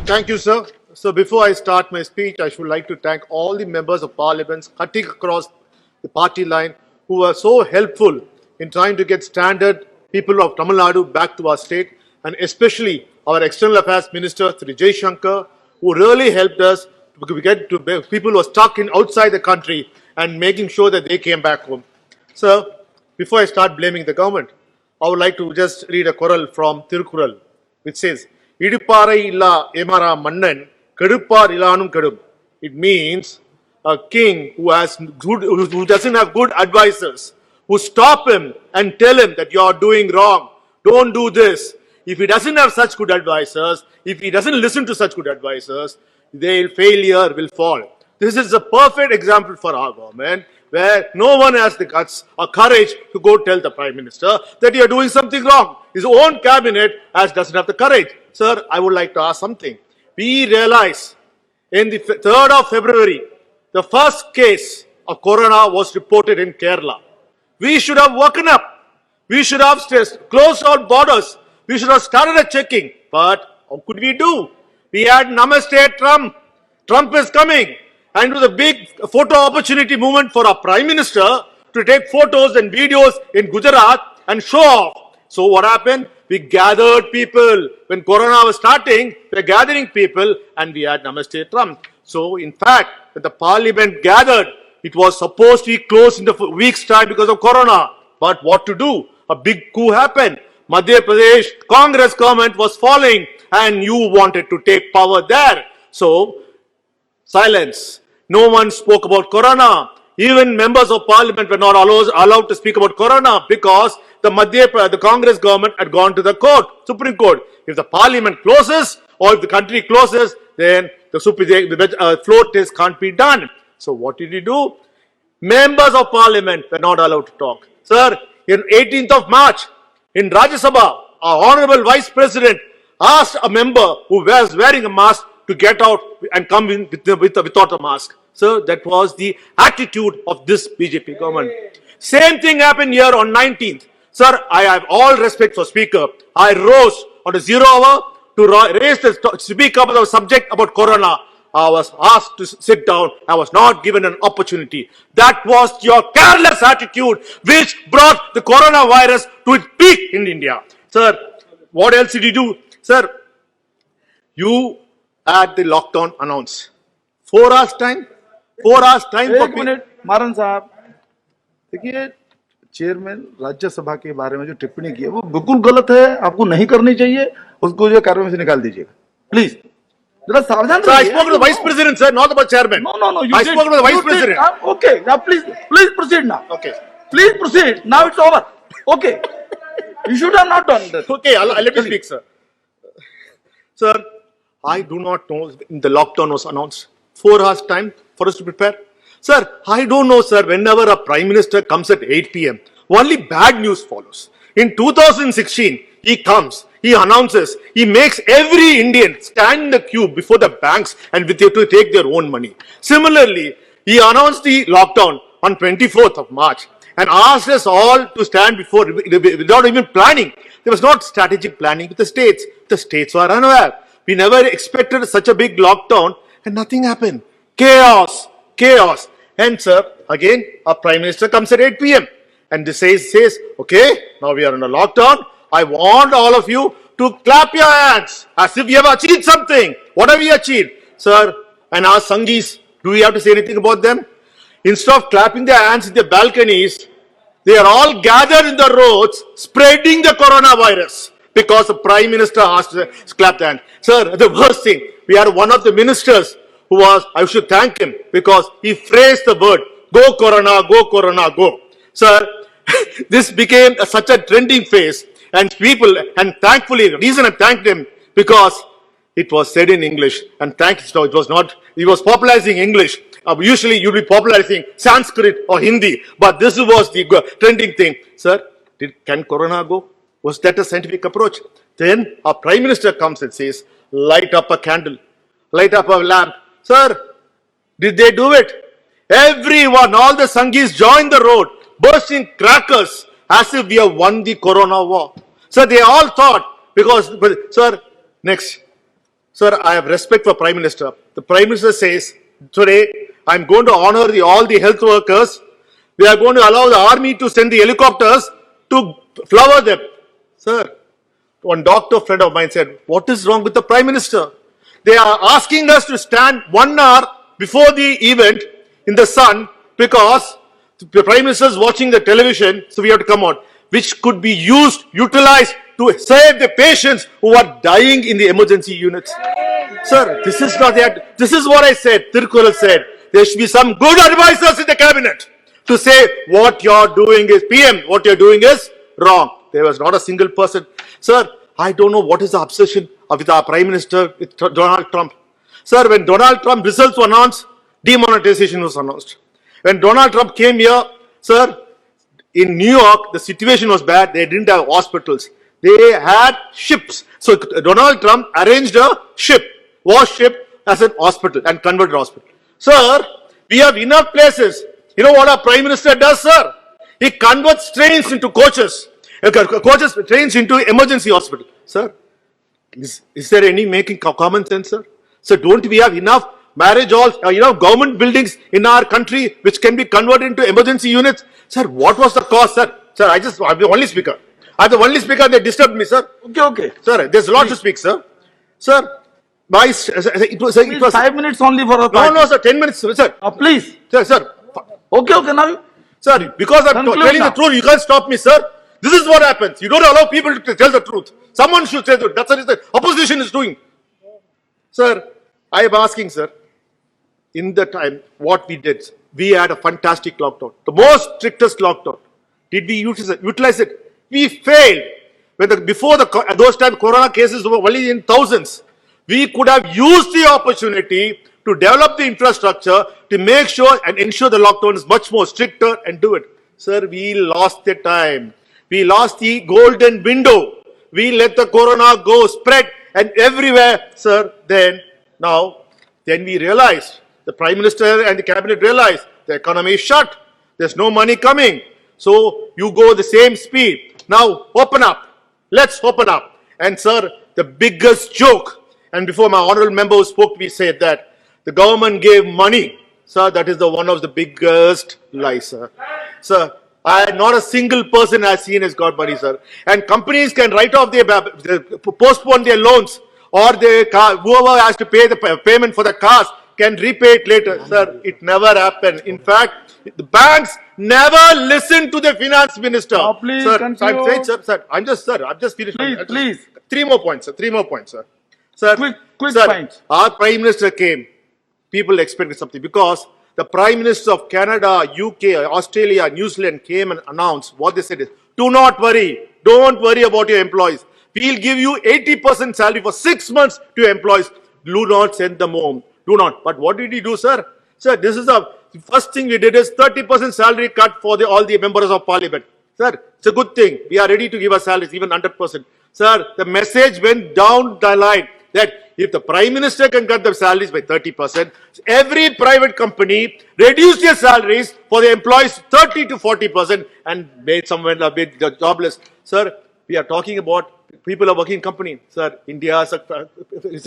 Thank you, sir. So before I start my speech, I should like to thank all the members of parliament cutting across the party line who were so helpful in trying to get standard people of Tamil Nadu back to our state, and especially our External Affairs Minister, Sri Jay Shankar, who really helped us to get to people who are stuck in outside the country and making sure that they came back home. Sir, before I start blaming the government, I would like to just read a choral from Tirukural, which says, Idupare illa emara mannan, kedupar ilanum kedum. It means a king who doesn't have good advisors, who stop him and tell him that you are doing wrong, don't do this. If he doesn't have such good advisors, if he doesn't listen to such good advisors, failure will fall. This is a perfect example for our government, where no one has the guts or courage to go tell the Prime Minister that you are doing something wrong. His own cabinet doesn't have the courage. Sir, I would like to ask something. We realize in the 3rd of February, the first case of corona was reported in Kerala. We should have woken up. We should have closed our borders. We should have started checking. But how could we do? We had Namaste Trump. Trump is coming. And it was a big photo opportunity movement for our Prime Minister to take photos and videos in Gujarat and show off. So what happened? We gathered people. When Corona was starting, we were gathering people and we had Namaste Trump. So in fact, when the parliament gathered, it was supposed to be closed in a week's time because of Corona. But what to do? A big coup happened. Madhya Pradesh Congress government was falling and you wanted to take power there. So silence. No one spoke about Corona. Even members of parliament were not allowed to speak about Corona because the Congress government had gone to the court, Supreme Court. If the parliament closes or if the country closes, then the floor test can't be done. So what did he do? Members of parliament were not allowed to talk. Sir, in 18th of March, in Rajya Sabha, our honorable vice president asked a member who was wearing a mask to get out and come in without a mask. So that was the attitude of this BJP government. Same thing happened here on 19th. Sir, I have all respect for Speaker. I rose on a 0 hour to speak about the subject about Corona. I was asked to sit down. I was not given an opportunity. That was your careless attitude which brought the coronavirus to its peak in India. Sir, what else did you do? Sir, you had the lockdown announced. 4 hours time? 4 hours time? एक minute मारन साहब, देखिए chairman Rajya Sabha के बारे में जो टिप्पणी की है वो बिल्कुल गलत है, आपको नहीं करनी चाहिए, उसको जो कार्यवाही से निकाल दीजिएगा प्लीज. जरा सावधान रहिए. I spoke to the vice president, sir, not about chairman. No, I spoke to the vice president. Okay, now please proceed now. Okay. Please proceed. Now it's over. Okay. You should have not done that. Okay, let me speak, sir. Sir, I do not know the lockdown was announced. 4 hours time for us to prepare. Sir, I don't know, sir, whenever a Prime Minister comes at 8 p.m., only bad news follows. In 2016, he comes, he announces, he makes every Indian stand in the queue before the banks and to take their own money. Similarly, he announced the lockdown on 24th of March and asked us all to stand before without even planning. There was not strategic planning with the states. The states were unaware. We never expected such a big lockdown and nothing happened. Chaos. And sir, again, our Prime Minister comes at 8 p.m. and this says, okay, now we are in a lockdown. I want all of you to clap your hands as if you have achieved something. What have we achieved? Sir, and our Sanghis, do we have to say anything about them? Instead of clapping their hands in the balconies, they are all gathered in the roads spreading the coronavirus because the Prime Minister asked to clap their hands. Sir, the worst thing, we had one of the ministers who was, I should thank him because he phrased the word, go Corona, go. Sir, this became such a trending phase and people, and thankfully, the reason I thanked him because it was said in English and it was not, he was popularizing English. Usually you'd be popularizing Sanskrit or Hindi, but this was the trending thing. Sir, can Corona go? Was that a scientific approach? Then our Prime Minister comes and says, light up a candle, light up a lamp. Sir, did they do it? Everyone, all the Sanghis joined the road, bursting crackers as if we have won the Corona war. So they all thought, sir, next, Sir, I have respect for Prime Minister. The Prime Minister says, today, I'm going to honor all the health workers. We are going to allow the army to send the helicopters to flower them. Sir, one doctor friend of mine said, what is wrong with the Prime Minister? They are asking us to stand 1 hour before the event in the sun because the Prime Minister is watching the television, so we have to come out, which could be utilized to save the patients who are dying in the emergency units. Sir, this is not that. This is what I said. Tirukkural said. There should be some good advisors in the cabinet to say what you're doing is PM. What you're doing is wrong. There was not a single person. Sir, I don't know what is the obsession with our Prime Minister, with Donald Trump. Sir, when Donald Trump results were announced, demonetization was announced. When Donald Trump came here, sir, in New York, the situation was bad. They didn't have hospitals. They had ships. So Donald Trump arranged a ship, warship as an hospital and converted hospital. Sir, we have enough places. You know what our Prime Minister does, sir? He converts trains into coaches. Trains into emergency hospital. Sir, is there any making common sense, sir? So don't we have enough marriage halls, government buildings in our country which can be converted into emergency units? Sir, what was the cost, sir? Sir, I'm the only speaker. I'm the only speaker, they disturbed me, sir. Okay. Sir, there's a lot to speak, sir. Sir, it was 5 minutes only for a No, sir, 10 minutes, sir. Please. Sir. Okay, now. Sir, because I'm telling the truth, you can't stop me, sir. This is what happens. You don't allow people to tell the truth. Someone should say the truth. That's what the opposition is doing. Sir, I am asking, sir, in the time, what we did, we had a fantastic lockdown. The most strictest lockdown. Did we utilize it? We failed. Before those times, corona cases were only in thousands. We could have used the opportunity to develop the infrastructure to make sure and ensure the lockdown is much more stricter and do it. Sir, we lost the time. We lost the golden window. We let the corona go spread and everywhere, sir. Then we realized, the Prime Minister and the cabinet realized the economy is shut. There's no money coming. So you go the same speed. Now open up. Let's open up. And sir, the biggest joke, and before my honorable member who spoke to me said that the government gave money. Sir, that is one of the biggest lies, sir. Sir, not a single person I've seen has got money, sir. And companies can write off postpone their loans, or whoever has to pay the payment for the cars can repay it later. Sir, it never happened. In fact, the banks never listen to the finance minister. Please, sir, continue. I'm saying, sir, I'm just finished. Please. 3 more points, sir. 3 more points, sir. Sir, Quick sir, points. Our Prime Minister came. People expected something because the Prime Minister of Canada, UK, Australia, New Zealand came and announced what they said is, do not worry. Don't worry about your employees. We'll give you 80% salary for 6 months to your employees. Do not send them home. Do not. But what did he do, sir? Sir, the first thing we did is 30% salary cut for all the members of parliament. Sir, it's a good thing. We are ready to give our salaries, even 100%. Sir, the message went down the line that if the Prime Minister can cut their salaries by 30%, every private company reduce their salaries for the employees 30 to 40% and made someone a bit jobless. Sir, we are talking about people are working in company. Sir, India is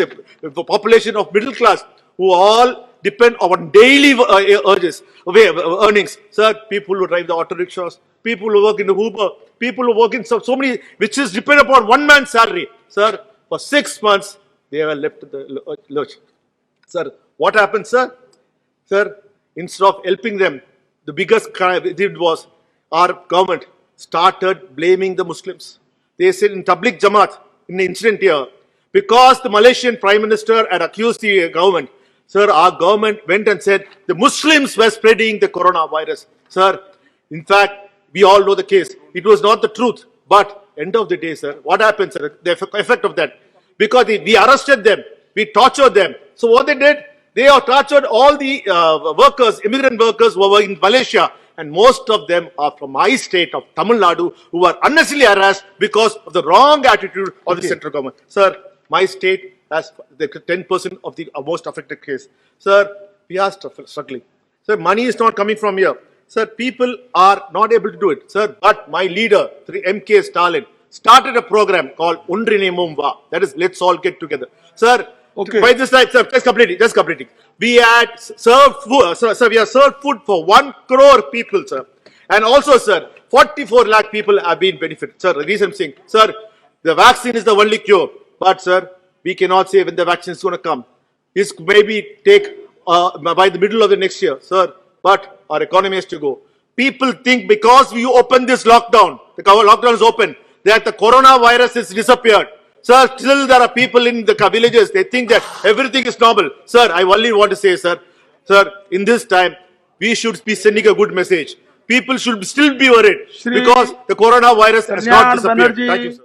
a population of middle class who all depend on daily earnings. Sir, people who drive the auto rickshaws, people who work in the Uber, people who work in so many, which is depend upon one man's salary. Sir, for 6 months, they were left to the lurch. Sir, what happened, sir? Sir, instead of helping them, the biggest crime they did was our government started blaming the Muslims. They said in Tabligh Jamaat, in the incident here, because the Malaysian Prime Minister had accused the government, sir, our government went and said the Muslims were spreading the coronavirus. Sir, in fact, we all know the case. It was not the truth. But end of the day, sir, what happened, sir? The effect of that. Because we arrested them, we tortured them. So what they did, they have tortured all the workers, immigrant workers who were in Malaysia. And most of them are from my state of Tamil Nadu, who were unnecessarily harassed because of the wrong attitude of the central government. Sir, my state has the 10% of the most affected case. Sir, we are struggling. Sir, money is not coming from here. Sir, people are not able to do it. Sir, but my leader, MKStalin, started a program called Undrinimum Va. That is, let's all get together. Sir, Okay. By this time, sir, just completing. We had served food, sir, we have served food for 1 crore people, sir. And also, sir, 44 lakh people have been benefited. Sir, the reason I'm saying, sir, the vaccine is the only cure. But, sir, we cannot say when the vaccine is going to come. This maybe take by the middle of the next year, sir. But our economy has to go. People think because we open this lockdown, the lockdown is open, that the coronavirus has disappeared. Sir, still there are people in the villages, they think that everything is normal. Sir, I only want to say, sir, in this time, we should be sending a good message. People should still be worried Shri because the coronavirus has not Kalyan disappeared. Banerjee. Thank you, sir.